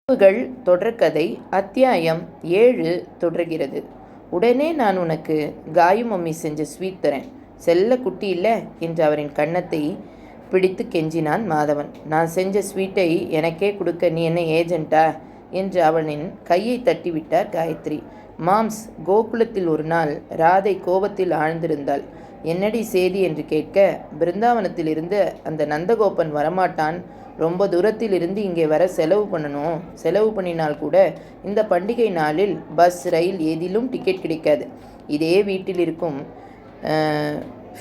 கனவுகள் தொடர்கதை அத்தியாயம் 7 தொடர்கிறது. உடனே நான் உனக்கு காயு மம்மி செஞ்ச ஸ்வீட் தரேன், செல்ல குட்டி இல்லை என்று அவரின் கன்னத்தை பிடித்து கெஞ்சினான் மாதவன். நான் செஞ்ச ஸ்வீட்டை எனக்கே கொடுக்க நீ என்ன ஏஜென்ட்டா என்று அவனின் கையை தட்டிவிட்டார் காயத்ரி. மாம்ஸ், கோகுலத்தில் ஒரு நாள் ராதை கோபத்தில் ஆழ்ந்திருந்தாள். என்னடி செய்தி என்று கேட்க, பிருந்தாவனத்தில் இருந்து அந்த நந்தகோபன் வரமாட்டான், ரொம்ப தூரத்தில் இருந்து இங்கே வர செலவு பண்ணணும், செலவு பண்ணினால் கூட இந்த பண்டிகை நாளில் பஸ் ரயில் ஏதிலும் டிக்கெட் கிடைக்காது. இதே வீட்டில் இருக்கும்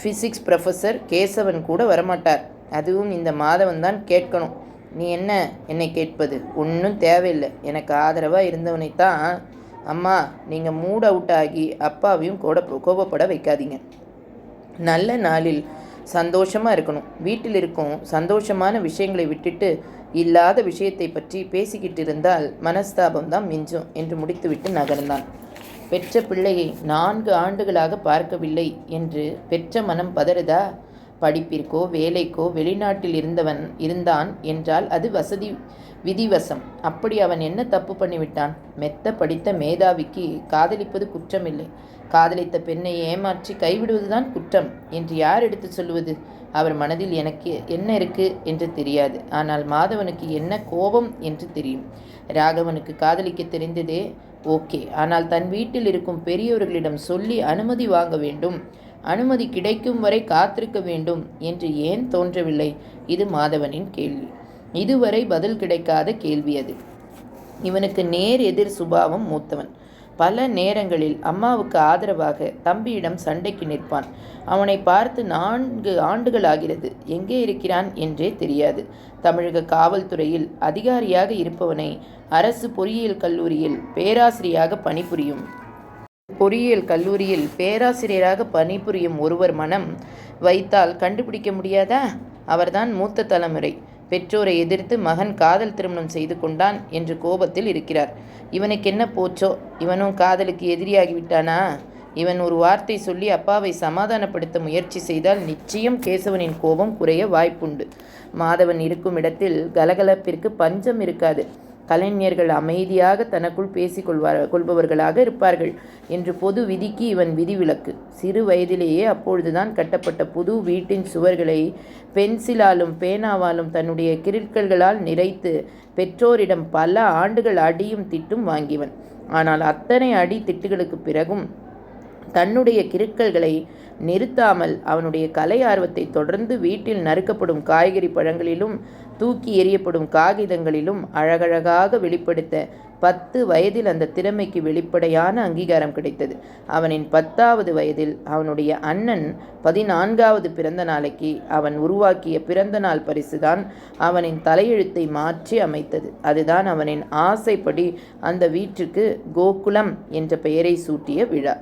ஃபிசிக்ஸ் ப்ரொஃபஸர் கேசவன் கூட வரமாட்டார், அதுவும் இந்த மாதவன் தான் கேட்கணும். நீ என்ன என்னை கேட்பது? ஒன்றும் தேவையில்லை, எனக்கு ஆதரவாக இருந்தவனைத்தான். அம்மா, நீங்கள் மூட் அவுட் ஆகி அப்பாவையும் கோபப்பட வைக்காதீங்க. நல்ல நாளில் சந்தோஷமாக இருக்கணும். வீட்டில் இருக்கும் சந்தோஷமான விஷயங்களை விட்டுட்டு இல்லாத விஷயத்தை பற்றி பேசிக்கிட்டு இருந்தால் மனஸ்தாபம் தான் மிஞ்சும் என்று முடித்துவிட்டு நகர்ந்தான். பெற்ற பிள்ளையை 4 ஆண்டுகளாக பார்க்கவில்லை என்று பெற்ற மனம் பதறுதா? படிப்பிற்கோ வேலைக்கோ வெளிநாட்டில் இருந்தான் என்றால் அது விதிவசம். அப்படி அவன் என்ன தப்பு பண்ணிவிட்டான்? மெத்த படித்த மேதாவிக்கு காதலிப்பது குற்றமில்லை, காதலித்த பெண்ணை ஏமாற்றி கைவிடுவதுதான் குற்றம் என்று யார் எடுத்து சொல்லுவது? அவர் மனதில் எனக்கு என்ன இருக்கு என்று தெரியாது, ஆனால் மாதவனுக்கு என்ன கோபம் என்று தெரியும். ராகவனுக்கு காதலிக்க தெரிந்ததே ஓகே, ஆனால் தன் வீட்டில் இருக்கும் பெரியவர்களிடம் சொல்லி அனுமதி வாங்க வேண்டும், அனுமதி கிடைக்கும் வரை காத்திருக்க வேண்டும் என்று ஏன் தோன்றவில்லை? இது மாதவனின் கேள்வி. இதுவரை பதில் கிடைக்காத கேள்வி அது. இவனுக்கு நேர் எதிர் சுபாவம் மூத்தவன். பல நேரங்களில் அம்மாவுக்கு ஆதரவாக தம்பியிடம் சண்டைக்கு நிற்பான். அவனை பார்த்து 4 ஆண்டுகள் ஆகிறது, எங்கே இருக்கிறான் என்றே தெரியாது. தமிழக காவல்துறையில் அதிகாரியாக இருப்பவனை அரசு பொறியியல் கல்லூரியில் பேராசிரியராக பணிபுரியும் ஒருவர் மனம் வைத்தால் கண்டுபிடிக்க முடியாதா? அவர்தான் மூத்த தலைமுறை. பெற்றோரை எதிர்த்து மகன் காதல் திருமணம் செய்து கொண்டான் என்று கோபத்தில் இருக்கிறார். இவனுக்கு என்ன போச்சோ? இவனும் காதலுக்கு எதிரியாகிவிட்டானா? இவன் ஒரு வார்த்தை சொல்லி அப்பாவை சமாதானப்படுத்த முயற்சி செய்தால் நிச்சயம் கேசவனின் கோபம் குறைய வாய்ப்புண்டு. மாதவன் இருக்கும் இடத்தில் கலகலப்பிற்கு பஞ்சம் இருக்காது. கலைஞர்கள் அமைதியாக தனக்குள் கொள்பவர்களாக இருப்பார்கள் என்று பொது விதிக்கு இவன் விதிவிலக்கு. சிறு வயதிலேயே அப்பொழுதுதான் கட்டப்பட்ட புது வீட்டின் சுவர்களை பென்சிலாலும் பேனாவாலும் தன்னுடைய கிறுக்கல்களால் நிறைத்து பெற்றோரிடம் பல ஆண்டுகள் அடியும் திட்டும் வாங்கியவன். ஆனால் அத்தனை அடி திட்டுகளுக்கு பிறகும் தன்னுடைய கிறுக்கல்களை நிறுத்தாமல் அவனுடைய கலை ஆர்வத்தை தொடர்ந்து வீட்டில் நறுக்கப்படும் காய்கறி பழங்களிலும் தூக்கி எறியப்படும் காகிதங்களிலும் அழகழகாக வெளிப்படுத்த 10 வயதில் அந்த திறமைக்கு வெளிப்படையான அங்கீகாரம் கிடைத்தது. அவனின் 10வது வயதில் அவனுடைய அண்ணன் 14வது பிறந்த நாளைக்கு அவன் உருவாக்கிய பிறந்த நாள் பரிசுதான் அவனின் தலையெழுத்தை மாற்றி அமைத்தது. அதுதான் அவனின் ஆசைப்படி அந்த வீட்டிற்கு கோகுலம் என்ற பெயரை சூட்டிய விழா.